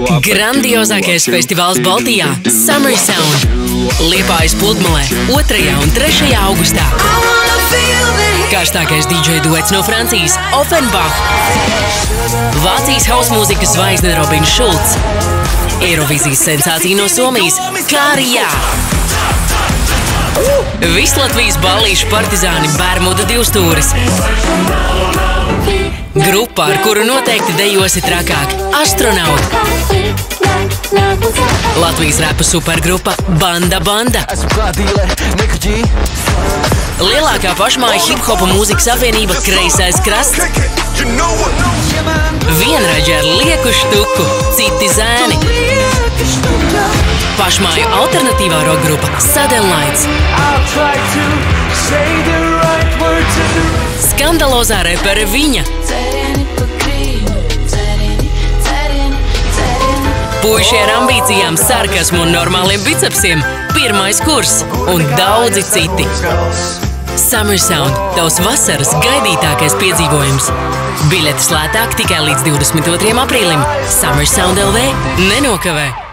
Grandiozākais festivāls Baltijā – Summer Sound. Liepājas Pludmalē 2. un 3. augustā. Karstākais DJ duets no Francijas – Offenbach. Vācijas hausmūzikas zvaigzne Robins Šulcs. Eirovīzijas sensācija no Somijas – Kārijā. Vislatvijas ballīšu partizāni Bermuda divstūris. Grupa, ar kuru noteikti dejosi trakāk – Astronauti. Latvijas rapa supergrupa Banda Banda. Lielākā pašmāja hip-hopa mūzikas apvienība Kreisais krasts. Vienraģi ar lieku štuku, citi zēni. Pašmāju alternatīvā rockgrupa Sudden Lights. Skandalozā repere Viņa. Puiši ar ambīcijām, sarkasmu un normāliem bicepsiem, pirmais kurs un daudzi citi. Summer Sound – tavs vasaras gaidītākais piedzīvojums. Biļetes lētāk tikai līdz 22. aprīlim. Summer Sound LV nenokavē!